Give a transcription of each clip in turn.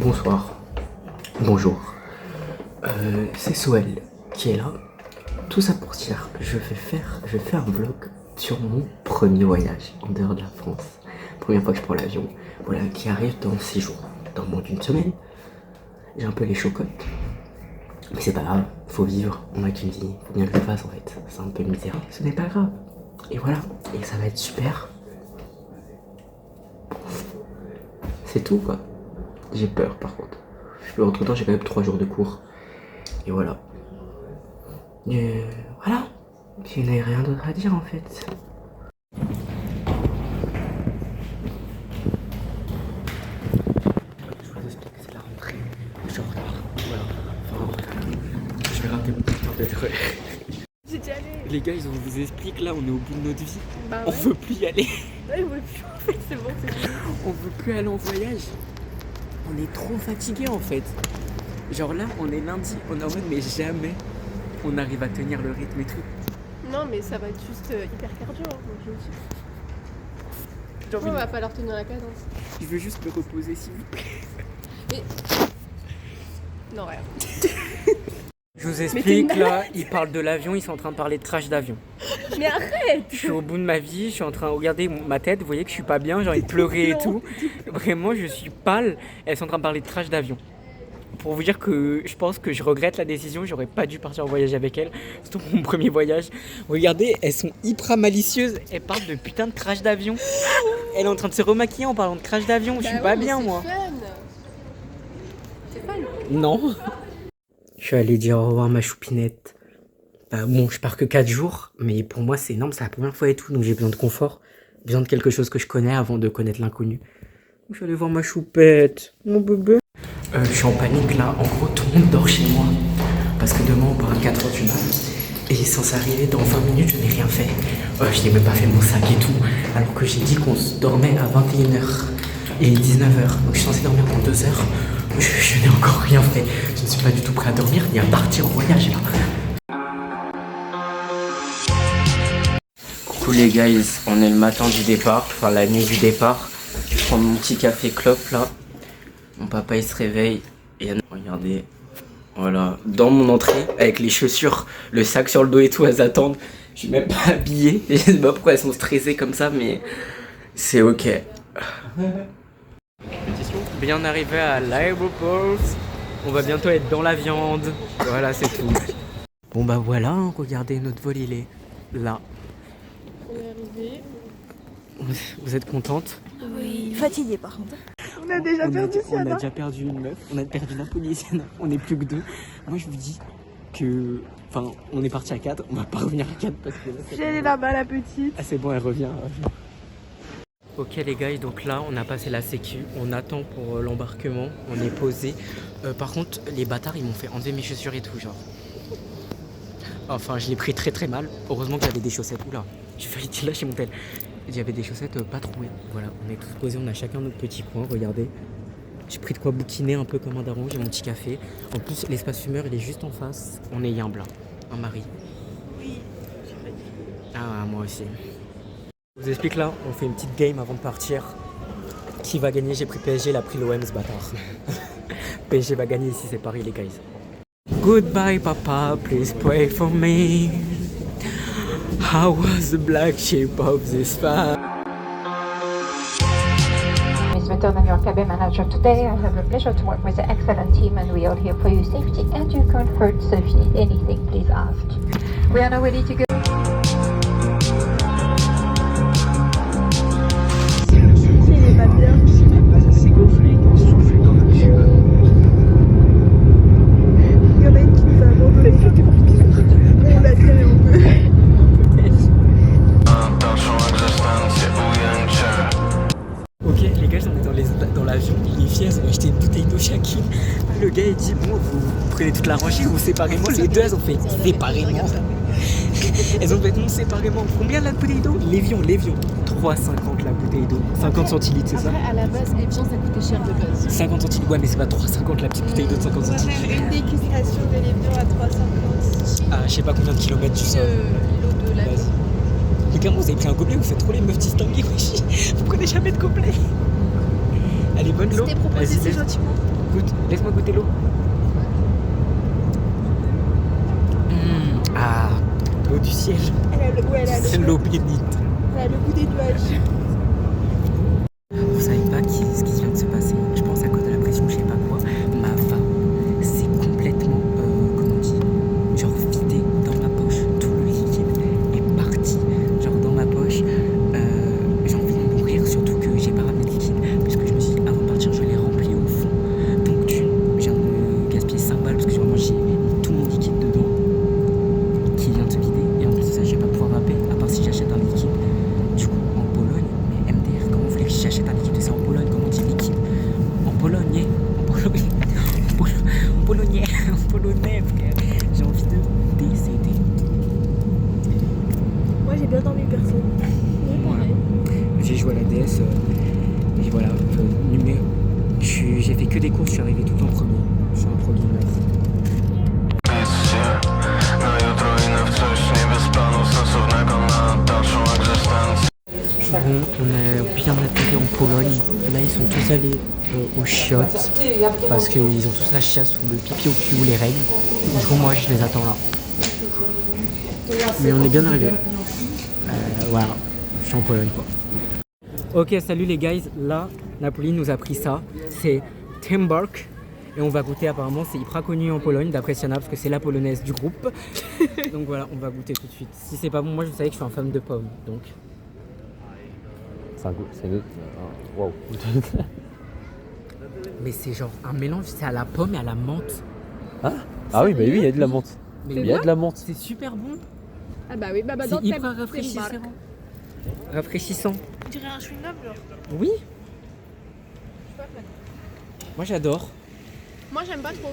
Bonsoir, bonjour, c'est Soel qui est là. Tout ça pour dire, je vais faire un vlog sur mon premier voyage en dehors de la France. Première fois que je prends l'avion, voilà, qui arrive dans 6 jours, dans moins d'une semaine. J'ai un peu les chocottes, mais c'est pas grave, faut vivre, on a qu'une vie, faut bien que je le fasse en fait, c'est un peu une misère. Ce n'est pas grave, et voilà, et ça va être super. C'est tout quoi. J'ai peur par contre. Entre temps j'ai quand même 3 jours de cours. Et voilà. Et voilà. Je n'ai rien d'autre à dire en fait. Je vous explique que c'est la rentrée. Je suis en retard. Voilà. Enfin, je vais rater mon putain d'être. J'ai déjà allé. Les gars, on vous explique là, on est au bout de notre vie. Bah ouais. On veut plus y aller. Ouais, on veut plus en fait, c'est bon, c'est fini. On veut plus aller en voyage. On est trop fatigué en fait. Genre là, on est lundi, on est en mode mais jamais on arrive à tenir le rythme et tout. Non, mais ça va être juste hyper cardio. Hein, donc je me dis. Genre, On va falloir tenir la cadence. je veux juste me reposer s'il vous plaît. Mais. Non, rien. Je vous explique là, ils parlent de l'avion, ils sont en train de parler de crash d'avion. Mais arrête! Je suis au bout de ma vie, je suis en train de regarder ma tête, vous voyez que je suis pas bien, j'ai envie de pleurer et tout. Vraiment, je suis pâle, elles sont en train de parler de crash d'avion. Pour vous dire que je pense que je regrette la décision, j'aurais pas dû partir en voyage avec elles, surtout pour mon premier voyage. Regardez, elles sont hyper malicieuses, elles parlent de putain de crash d'avion. Elle est en train de se remaquiller en parlant de crash d'avion, je suis pas bien moi. C'est fun! Non. Je suis allé dire au revoir à ma choupinette. Bah bon, je pars que 4 jours, mais pour moi c'est énorme, c'est la première fois et tout, donc j'ai besoin de confort, besoin de quelque chose que je connais avant de connaître l'inconnu. Je suis allé voir ma choupette, mon bébé. Je suis en panique là, en gros tout le monde dort chez moi, parce que demain on part à 4h du mat, et censé arriver dans 20 minutes, je n'ai rien fait. Je n'ai même pas fait mon sac et tout, alors que j'ai dit qu'on se dormait à 21h et 19h, donc je suis censé dormir dans 2 heures. Je n'ai encore rien fait, je ne suis pas du tout prêt à dormir ni à partir en voyage là. Coucou les guys, on est le matin du départ, enfin la nuit du départ. Je prends mon petit café clope là. Mon papa il se réveille et regardez, voilà, dans mon entrée avec les chaussures, le sac sur le dos et tout, elles attendent. Je suis même pas habillé, je sais pas pourquoi elles sont stressées comme ça, mais c'est ok. Bien arrivé à l'aéroport, on va bientôt être dans la viande, voilà c'est tout. Bon bah voilà, hein, regardez notre vol il est là. On est arrivé. Vous êtes contente? Oui, fatiguée par contre. On a déjà perdu On a Siana. déjà perdu une meuf, on a perdu Napoli et Siana, on est plus que 2. Moi je vous dis que, enfin on est parti à 4, on va pas revenir à 4 parce que là, Elle est là-bas, la petite. ah c'est bon, elle revient. Ok les gars, donc là on a passé la sécu, on attend pour l'embarquement, on est posé. Par contre les bâtards ils m'ont fait enlever mes chaussures et tout genre. Enfin je l'ai pris très très mal, heureusement que j'avais des chaussettes, oula, j'ai failli lâcher mon tel. J'avais des chaussettes pas trouées, voilà, on est tous posés, on a chacun notre petit coin, regardez. J'ai pris de quoi bouquiner un peu comme un daron, j'ai mon petit café. En plus l'espace fumeur il est juste en face, on est Yambla, un mari. Oui, Ah moi aussi. Je vous explique là, on fait une petite game avant de partir. Qui va gagner? J'ai pris PSG, il a pris l'OM ce bâtard. PSG va gagner ici, c'est Paris les guys. Goodbye papa, please pray for me. How was the black sheep of this farm? Ms. Maternal, your cabin manager. Today I have the pleasure to work with an excellent team and we are here for your safety and your comfort. So if you need anything, please ask. We are now ready to go. il est pas bien. Il y en a une qui nous a abandonné. On l'a tiré en deux. Ok les gars, on est dans l'avion, les filles elles ont acheté une bouteille d'eau chacune. Le gars il dit bon vous prenez toute la rangée ou séparément, les deux elles ont fait séparément. Elles ont fait non séparément. Combien la bouteille d'eau? L'évian, 3,50 la bouteille d'eau. 50 centilitres c'est ça? Après, à la base, Evian, ça coûtait cher de base. 50 centilitres, ouais mais c'est pas 3,50 la petite bouteille d'eau de 50 centilitres. Une dégustation de l'Evian à 3,50. Ah je sais pas combien de kilomètres tu sors. L'eau de la vie. Les gars, vous avez pris un gobelet, vous faites trop les meufs distinguées, wesh. Vous prenez jamais de gobelet. Elle est bonne l'eau? C'était proposé Vas-y, si gentiment. goûte. Laisse-moi goûter l'eau. Ah, l'eau du ciel. C'est l'eau bénite. Elle a le goût des nuages. Vous savez pas ce qui vient de se passer? Je pense à cause de la pression, je sais pas quoi. Ma va, c'est complètement, comment on dit, genre vidé dans ma poche. Tout le liquide est parti, genre dans ma poche. J'ai envie de mourir, surtout que j'ai pas ramené de liquide. Parce que je me suis dit, avant de partir, je l'ai rempli au fond. Donc je viens de me gaspiller 5 balles parce que vraiment j'ai tout mon liquide dedans qui vient de se vider. Et en plus de ça, je vais pas pouvoir vaper, à part si j'achète un liquide. Du coup, en Pologne, mais MDR, comment vous voulez que j'achète un liquide? C'est en Pologne, comment on dit liquide? En Pologne, en Pologne, en polonais, en polonais, frère. J'ai envie de décéder. Moi j'ai bien dormi perso. Voilà. J'ai joué à la DS, et voilà, j'ai fait que des courses, je suis arrivé tout en premier. Je suis un pro gamer. Bon, on est bien atterri en Pologne. Là, ils sont tous allés aux chiottes parce qu'ils ont tous la chiasse ou le pipi au cul ou les règles. Du coup, moi, je les attends là. Mais on est bien arrivé. Voilà, je suis en Pologne quoi. Ok, salut les guys. Là, Napoli nous a pris ça. C'est Timbark. Et on va goûter apparemment, c'est hyper connu en Pologne d'après Siana parce que c'est la polonaise du groupe. Donc voilà, on va goûter tout de suite. Si c'est pas bon, moi je savais que je suis un fan de pommes. Donc. C'est good. Wow. Mais c'est genre un mélange, c'est à la pomme et à la menthe. Ah oui, bah oui, il y a de la menthe. Mais Il y a de la menthe. c'est super bon. Ah bah oui, bah dans C'est hyper rafraîchissant. Rafraîchissant. On dirait un chewing-gum genre. Oui. Moi j'adore. Moi j'aime pas trop.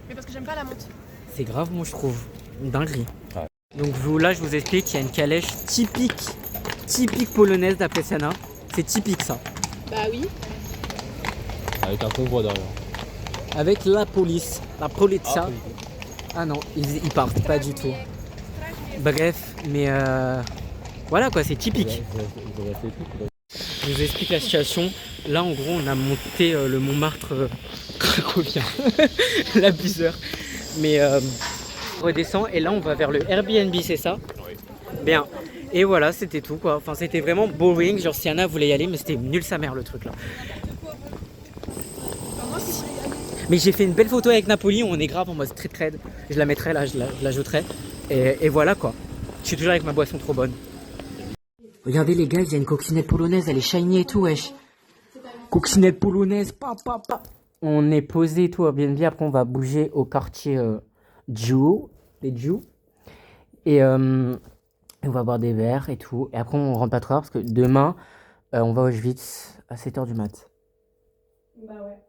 Mais parce que j'aime pas la menthe. C'est grave, moi je trouve. Une dinguerie. Ouais. Donc là, je vous explique, il y a une calèche typique polonaise d'après Siana. C'est typique ça. Bah oui. Avec un convoi derrière. Avec la police, la polizia. Ah non, ils partent pas du tout. Bref, mais voilà quoi, c'est typique. Je vous explique la situation. Là, en gros, on a monté le Montmartre cracovien, l'abuseur. Mais on redescend et là, on va vers le Airbnb, c'est ça? Bien. Et voilà, c'était tout quoi. Enfin, c'était vraiment boring. Genre, Siana voulait y aller, mais c'était nul sa mère le truc là. Mais j'ai fait une belle photo avec Napoli. On est grave en mode street cred. Je la mettrai là, je l'ajouterai. Et voilà quoi. Je suis toujours avec ma boisson trop bonne. Regardez les gars, il y a une coccinelle polonaise, elle est shiny et tout, wesh. Coccinelle polonaise, pa. On est posé et tout à Airbnb, après on va bouger au quartier Jiu, les Jiu. Et on va boire des verres et tout. Et après on rentre pas trop tard parce que demain, on va à Auschwitz à 7h du mat. Bah ouais.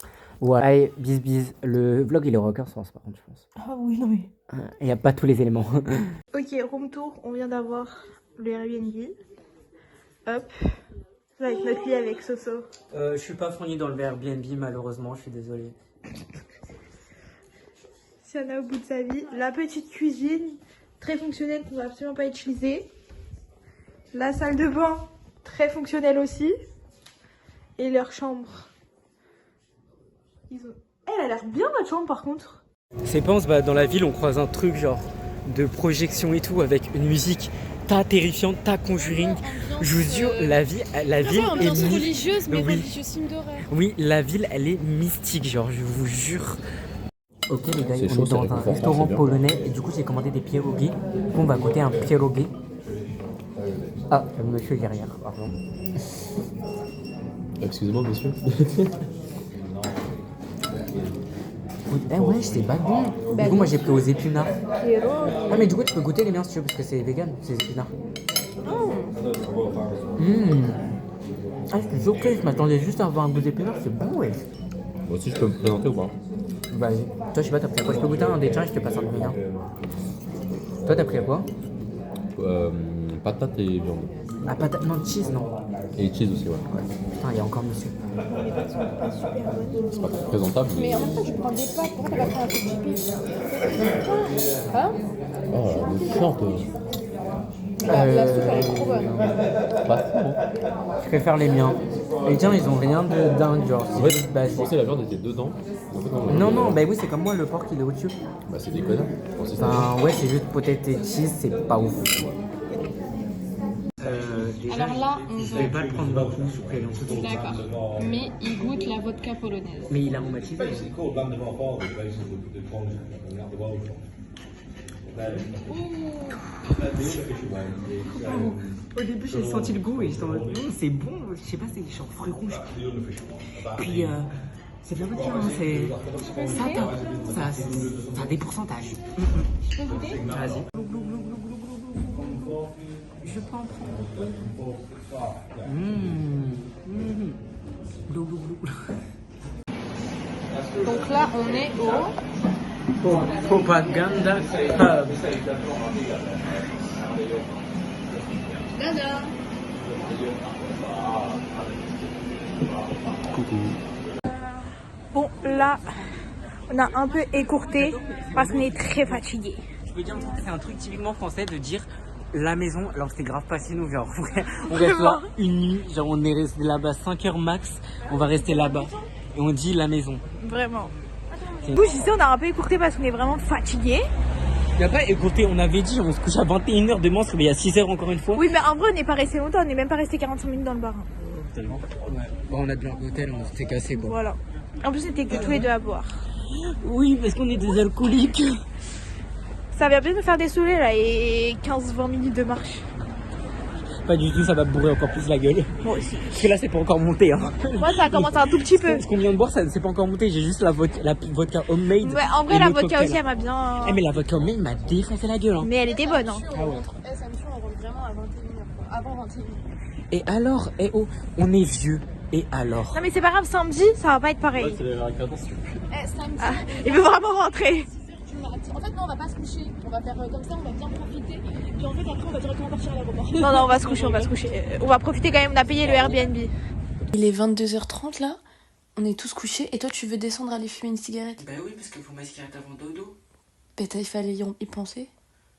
Voilà, allez, bis. Le vlog il est rocker sens par contre, je pense. Ah oui, non mais. Il n'y a pas tous les éléments. Ok, room tour, on vient d'avoir le Airbnb. Hop. Avec notre lit avec Soso. Je suis pas fourni dans le Airbnb malheureusement, je suis désolé. Siana au bout de sa vie. La petite cuisine, très fonctionnelle, qu'on va absolument pas utiliser. La salle de bain, très fonctionnelle aussi. Et leur chambre. Elle a l'air bien notre chambre par contre. C'est pas, on se balade dans la ville, on croise un truc genre de projection et tout avec une musique ta terrifiante, ta Conjuring. Je vous jure, la ville est religieuse, mais oui. religieuse film d'horreur. Oui, la ville, elle est mystique, genre, je vous jure. Ok les gars, on est dans un restaurant polonais et du coup j'ai commandé des pierogi. On va goûter un pierogi. Ah, le monsieur derrière, pardon. Excusez-moi, monsieur. Eh ouais, c'est pas bon. Du coup, moi j'ai pris aux épinards. Ah, mais du coup, tu peux goûter les miens si tu veux, parce que c'est vegan, ces épinards. Ah, je suis surpris, je m'attendais juste à avoir un goût d'épinards, c'est bon, ouais. Moi aussi, je peux me présenter ou pas? Vas-y. Toi, je sais pas, t'as pris à quoi? Je peux goûter un des tiens et je te passe un de mien. Toi, t'as pris à quoi? Patate et viande. Ah, patate, non, cheese, non. Et cheese aussi, ouais. Putain, il y a encore monsieur. C'est pas très présentable. Mais en même temps, je prends des pâtes. Pourquoi t'as pas pris un peu de chippy? Hein? Oh, le chiante. La soupe, elle est trop bonne. Pas fou, hein. Je préfère les miens. Et tiens, ils ont rien de dingue, genre. En fait, je pensais que la viande était dedans. En fait, Non, non, bah oui, c'est comme moi, le porc il est au-dessus. Bah, c'est des connards. Je pensais que Enfin, ouais, c'est juste peut-être et cheese, c'est pas ouf. Alors là, on Je vais pas le prendre beaucoup, je vais aller en dessous. D'accord. Mais il goûte la vodka polonaise. Mais il a aromatisé. Au début, j'ai senti le goût et j'étais en mode non, c'est bon, je sais pas, c'est genre fruits rouges. Puis, c'est de la vodka, hein, c'est. Ça a des pourcentages. Je peux goûter? Vas-y. Je peux en prendre. Glou, glou, glou. Donc là, on est au... Propaganda Pub. Dada. Bon, là, on a un peu écourté parce qu'on est très fatigué. Je peux dire un truc, c'est un truc typiquement français de dire la maison, alors que c'est grave pas chez nous, genre on reste là une nuit, genre on est resté là-bas 5 heures max, on va rester là-bas et on dit la maison. Vraiment. Du coup, je disais, on a un peu écourté parce qu'on est vraiment fatigué. Il n'y a pas écourté, on avait dit on se couche à 21h, demain on se réveille à 6h encore une fois. Oui, mais en vrai, on n'est pas resté longtemps, on n'est même pas resté 45 minutes dans le bar. Tellement. Ouais. Bon, on a de l'hôtel, on s'est cassé quoi. Voilà. En plus, on était que tous les deux à boire. Oui, parce qu'on est des alcooliques. Ça vient bien de me faire des saoulés là et 15-20 minutes de marche. Pas du tout, ça va bourrer encore plus la gueule. Moi aussi. Parce que là, c'est pas encore monté. Hein. Moi, ça a commencé un tout petit peu. Ce qu'on vient de boire, ça c'est pas encore monté. J'ai juste la vodka homemade. Ouais, en vrai, et la le vodka cocktail. aussi, elle m'a bien. Eh, mais la vodka homemade m'a défoncé la gueule. Hein. Mais elle était bonne. Hein. Ah ouais. Ça me saoule, on rentre vraiment à 21h, quoi. Avant 21h. Et alors, eh oh, on est vieux. Et alors? Non, mais c'est pas grave, samedi, ça va pas être pareil. c'est la cadence, tu Samedi, Ah, il veut vraiment rentrer. tu m'as dit. En fait, non, on va pas se coucher. On va faire comme ça, on va bien profiter. Puis en fait, après, on va directement partir à l'aéroport. Non, non, on va se coucher, on va se coucher. On va profiter quand même, on a payé le Airbnb. Il est 22h30 là, on est tous couchés et toi tu veux descendre aller fumer une cigarette? Bah oui, parce qu'il faut ma cigarette avant dodo. Il fallait y penser?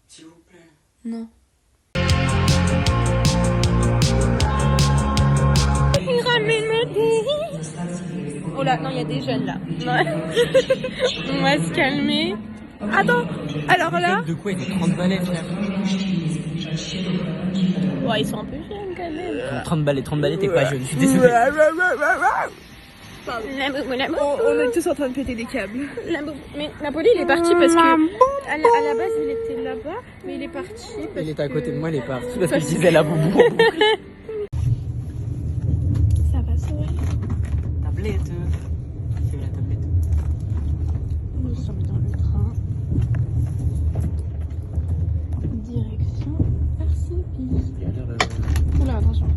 S'il vous plaît. Non. Il ramène ma tête. Oh là, non, il y a des jeunes là. On va se calmer. Attends, alors là. De quoi il est 30 balais, frère? Ouais, ils sont un peu jeunes quand même. 30 balais, t'es pas jeune, je suis désolé. On est tous en train de péter des câbles. Mais Napoli, il est parti parce que à la base, il était là-bas, mais il est parti. Il était à côté de moi, il est parti parce qu'il disait la boubou. Ça va, ça va. Tablette. Fais la tablette. Nous sommes dans le train. Direction Varsovie. Oula, attention.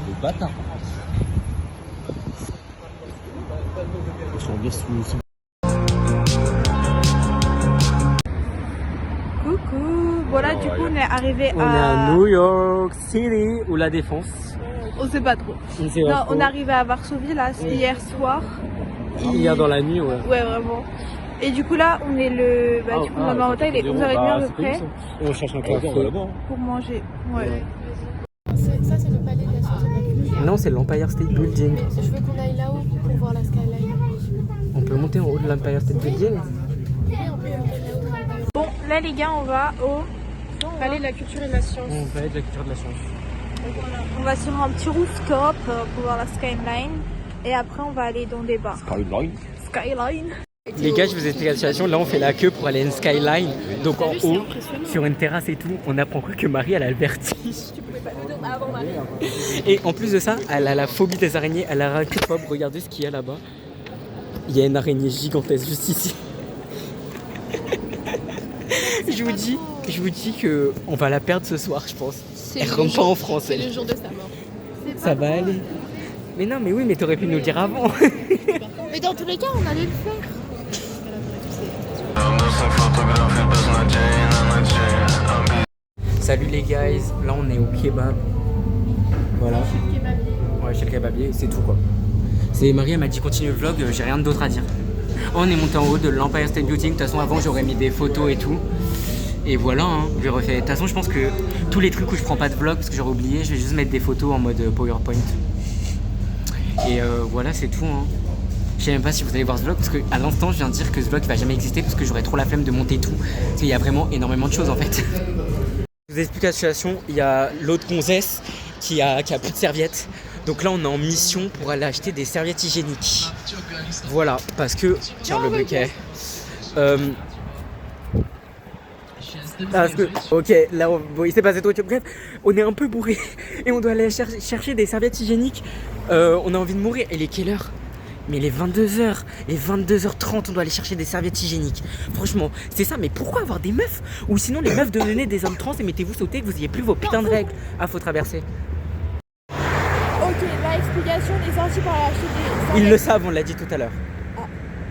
Le bâtard. Ils sont bien sous. Coucou. Voilà, du coup, on est arrivé On est à New York City ou la Défense. On sait pas trop. On sait Non, pas trop. on est arrivé à Varsovie là, hier soir. Hier dans la nuit, ouais. Ouais, vraiment. Et du coup, là, on est le. Bah, du coup, on va en hôtel, il est 11h30 à peu près. Et on cherche un café là-bas. Pour manger. Ouais. Ça, c'est le palais de la société. Non, c'est l'Empire State Building. Je veux qu'on aille là-haut pour voir la skyline. On peut monter en haut de l'Empire State Building. Bon, là, les gars, on va au. Palais de la culture et de la science. On va être la culture de la science. On va sur un petit rooftop pour voir la skyline. Et après, on va aller dans des bars. Skyline. Les gars, je vous explique la situation. Là, on fait la queue pour aller à une skyline. Donc en haut, sur une terrasse et tout, on apprend quoi que Marie, elle a le vertige. Et en plus de ça, elle a la phobie des araignées. Elle a arrêté pas. Regardez ce qu'il y a là-bas. Il y a une araignée gigantesque juste ici. Je vous dis que on va la perdre ce soir, je pense. Elle rentre pas en France. C'est Elle. le jour de sa mort. Ça va aller. Mais non, mais oui, mais t'aurais pu nous le dire avant. Mais dans tous les cas, on allait le faire. Salut les guys, là on est au kebab. Voilà. Ouais, chez le kebabier, c'est tout quoi. C'est Marie, elle m'a dit continue le vlog, j'ai rien d'autre à dire. On est monté en haut de l'Empire State Building. De toute façon, avant j'aurais mis des photos et tout. Et voilà, hein, j'ai refait. De toute façon, je pense que tous les trucs où je prends pas de vlog parce que j'aurais oublié, je vais juste mettre des photos en mode PowerPoint. Et voilà, c'est tout. Hein. Je sais même pas si vous allez voir ce vlog parce qu'à l'instant, je viens de dire que ce vlog va jamais exister parce que j'aurais trop la flemme de monter tout. Parce qu'il y a vraiment énormément de choses en fait. Je vous explique la situation. Il y a l'autre gonzesse qui a plus de serviettes. Donc là, on est en mission pour aller acheter des serviettes hygiéniques. Voilà, parce que tiens le briquet. Parce que, ok, là, bon, il s'est passé trop de choses. Bref, on est un peu bourré et on doit aller chercher des serviettes hygiéniques. On a envie de mourir. Et il est quelle heure? Mais il est 22h. Et 22h30, on doit aller chercher des serviettes hygiéniques. Franchement, c'est ça. Mais pourquoi avoir des meufs? Ou sinon, les meufs devenaient des hommes trans et mettez-vous sauter que vous n'ayez plus vos putains de règles. Ah, faut traverser. Ok, la explication, on est sorti pour aller acheter des serviettes. Ils le savent, on l'a dit tout à l'heure. Ah.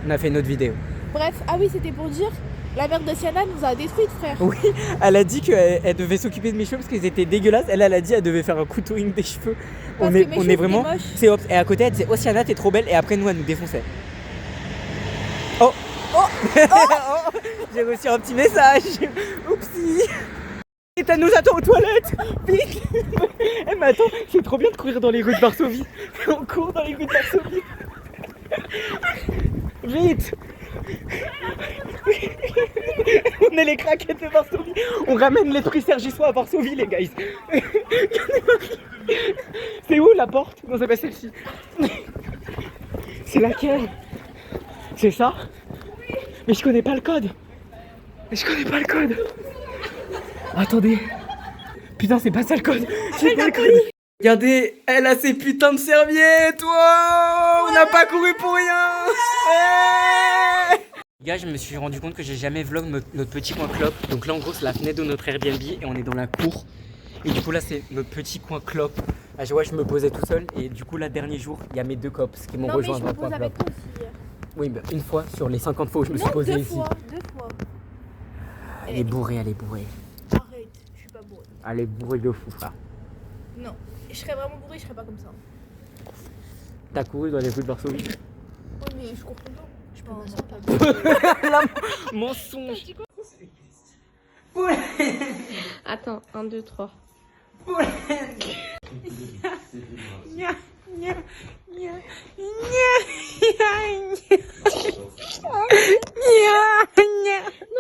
On a fait une autre vidéo. Bref, ah oui, c'était pour dire, la mère de Siana nous a détruites, frère. Oui, elle a dit qu'elle devait s'occuper de mes cheveux parce qu'ils étaient dégueulasses. Elle a dit qu'elle devait faire un contouring des cheveux. Parce On que est, mes on cheveux est vraiment. étaient moches. C'est et à côté, elle disait Oceana, t'es trop belle. Et après, nous, elle nous défonçait. Oh Oh J'ai reçu un petit message. Oupsie. Et elle nous attend aux toilettes. Vite. Eh, mais attends, c'est trop bien de courir dans les rues de Varsovie. On court dans les rues de Varsovie. Vite. On est les craquettes de Varsovie. On ramène l'esprit Sergissois à Varsovie, les guys. C'est où la porte? Non, c'est pas celle-ci. C'est laquelle? C'est ça? Mais je connais pas le code. Attendez. Putain, c'est pas ça le code. J'ai pas le code. Regardez, elle a ses putains de serviettes. Wow, on n'a pas couru pour rien. Ouais. Les gars, je me suis rendu compte que j'ai jamais vlog notre petit coin clope. Donc là, en gros, c'est la fenêtre de notre Airbnb et on est dans la cour. Et du coup, là, c'est notre petit coin clope. À chaque fois, je me posais tout seul. Et du coup, là, dernier jour, il y a mes deux cops qui m'ont rejoint dans le coin clope. Oui, bah, une fois sur les 50 fois où je me suis posé ici. Deux fois. Elle est bourrée. Arrête, je suis pas bourrée. Elle est bourrée de fou, frère. Non, je serais vraiment bourrée, je serais pas comme ça. T'as couru dans les rues de Varsovie? Oui, mais je comprends pas. Je peux pas. Mensonge. Attends, 1, 2, 3. Non,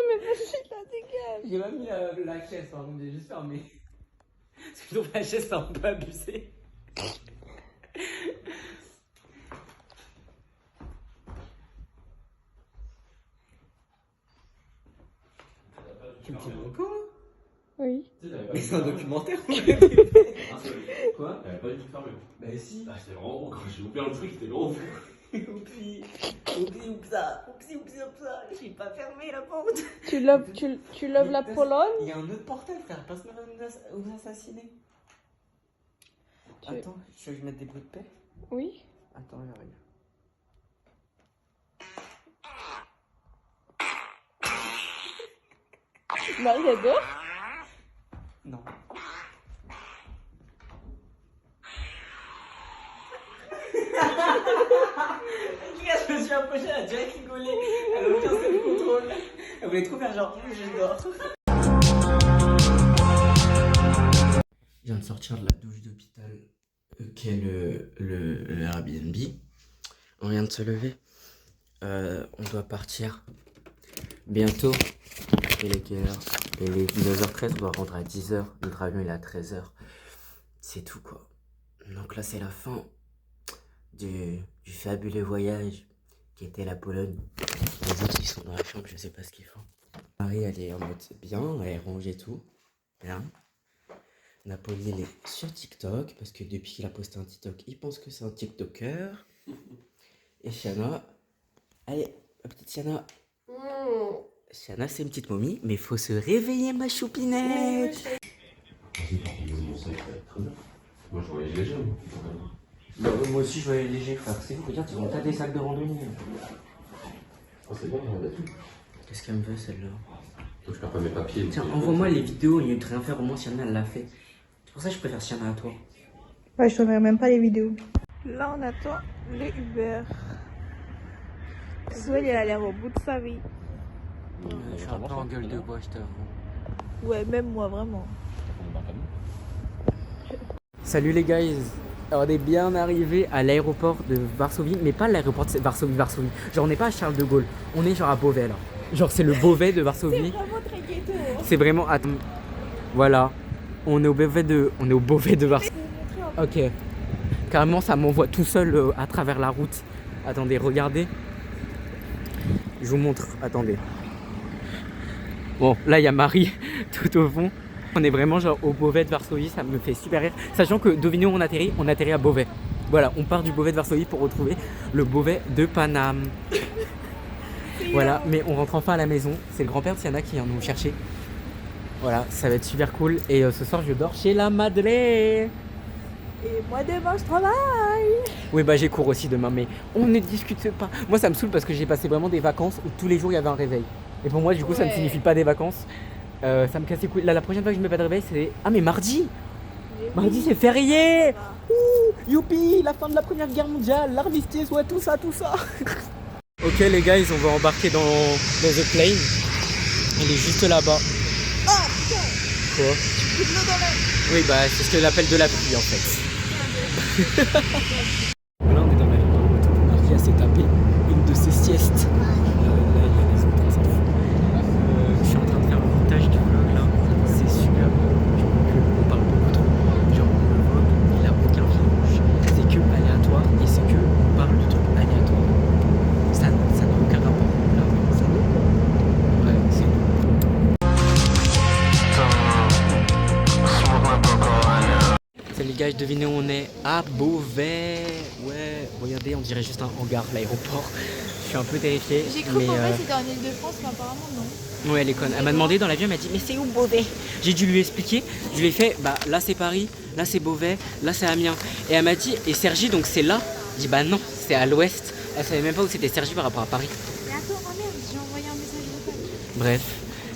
mais vas-y, là, dégage. J'ai pas mis la chaise, par contre, j'ai juste fermé. Parce que je trouve la chaise, c'est un peu abusé. Tu me tiens encore? Oui. Mais c'est un documentaire. Quoi? Elle avait pas du tout fermé. Bah si. Ah, c'était vraiment gros. Quand j'ai ouvert le truc, c'était gros. Oupsie, j'ai pas fermé la porte. Tu loves la Pologne? Il y a un autre portail, frère, personne ne va nous assassiner. Attends, je vais mettre des bruits de paix. Oui. Attends, j'arrive. Marie, elle dort? Non. Regarde, je me suis approché, elle a direct rigolé. Elle a aucun self-control. Elle voulait trop faire genre, je dors. Je viens de sortir de la douche d'hôpital qu'est le Airbnb. On vient de se lever. On doit partir bientôt. Il est quelle heure? Il est 19h13, on doit rentrer à 10h. Notre avion il est à 13h. C'est tout quoi. Donc là c'est la fin du fabuleux voyage qui était la Pologne. Les autres ils sont dans la chambre, je sais pas ce qu'ils font. Marie elle est en mode bien, elle range et tout. Bien. Napoli il est sur TikTok parce que depuis qu'il a posté un TikTok, il pense que c'est un TikToker. Et Siana, allez, la petite Siana. Siana c'est une petite momie, mais faut se réveiller ma choupinette. Moi, je voyais léger. Bah, moi aussi je voyais léger frère, c'est vous, regarde, ils ont tas des sacs de randonnée. Oh, c'est bien, on a tout. Qu'est-ce qu'elle me veut celle-là? Donc, je perds pas mes papiers. Tiens, envoie-moi les vidéos, au lieu de rien faire, au moins Siana elle l'a fait. C'est pour ça que je préfère Siana à toi. Ouais, je t'enverrai même pas les vidéos. Là, on attend le Uber. Swell, elle a l'air au bout de sa vie. Je suis un peu en gueule de bois, je t'avoue. Ouais, même moi, vraiment. Salut les guys, alors, on est bien arrivé à l'aéroport de Varsovie, mais pas l'aéroport de Varsovie. Genre on n'est pas à Charles de Gaulle, on est genre à Beauvais là. Genre c'est le Beauvais de Varsovie. C'est vraiment très ghetto. Hein. C'est vraiment, attends, voilà, on est au Beauvais de Varsovie. Ok, carrément ça m'envoie tout seul à travers la route. Attendez, regardez. Je vous montre, attendez. Bon, là il y a Marie tout au fond. On est vraiment genre au Beauvais de Varsovie, ça me fait super rire. Sachant que devinez où on atterrit à Beauvais. Voilà, on part du Beauvais de Varsovie pour retrouver le Beauvais de Paname. Voilà, mais on rentre enfin à la maison. C'est le grand-père de Siana qui vient nous chercher. Voilà, ça va être super cool. Et ce soir, je dors chez la Madeleine. Et moi demain je travaille. Oui, bah j'ai cours aussi demain, mais on ne discute pas. Moi, ça me saoule parce que j'ai passé vraiment des vacances où tous les jours il y avait un réveil. Et pour moi, du coup, ça ne signifie pas des vacances. Ça me casse les couilles. Là, la prochaine fois que je mets pas de réveil, c'est. Ah, mais mardi! Mardi, c'est férié! Ouh, youpi! La fin de la première guerre mondiale, l'armistice, ouais, tout ça. Ok, les gars, on va embarquer dans The Plane. Il est juste là-bas. Ah putain. Quoi? J'ai de l'eau dans l'œil. Oui, bah, c'est ce que j'appelle de la pluie en fait. Là, on est dans l'avion de retour. Maria s'est tapé une de ses siestes. Là, il y a les autres infos. Je suis en train de faire le montage du vlog là. C'est super bon. On parle beaucoup trop. Genre, le vlog, il a aucun fil rouge. C'est que aléatoire et c'est que on parle de trucs aléatoires. Ça n'a aucun rapport. Là, ça n'a pas. Ouais, c'est bon. Salut les gars, devinez où on est? À Beauvais. Ouais, regardez, on dirait juste un hangar, l'aéroport. Je suis un peu terrifié. J'ai cru mais, qu'en fait c'était en Ile-de-France, mais apparemment non. Ouais, elle est conne. Elle m'a demandé dans l'avion, elle m'a dit mais c'est où Beauvais? J'ai dû lui expliquer. Je lui ai fait bah là c'est Paris, là c'est Beauvais, là c'est Amiens. Et elle m'a dit et Cergy donc c'est là? J'ai dit bah non, c'est à l'ouest. Elle savait même pas où c'était Cergy par rapport à Paris. Mais attends, oh merde, j'ai envoyé un message vocal. Bref,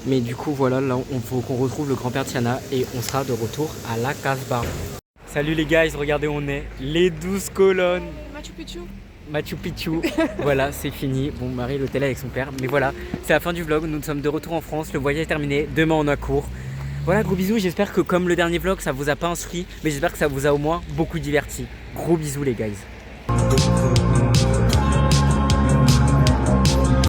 mais du coup voilà, là on faut qu'on retrouve le grand-père de Tiana et on sera de retour à la Casbah. Salut les guys, regardez où on est. Les 12 colonnes. Machu Picchu. Voilà, c'est fini. Bon, Marie, l'hôtel avec son père. Mais voilà, c'est la fin du vlog. Nous sommes de retour en France. Le voyage est terminé. Demain, on a cours. Voilà, gros bisous. J'espère que comme le dernier vlog, ça vous a pas instruit. Mais j'espère que ça vous a au moins beaucoup diverti. Gros bisous, les guys.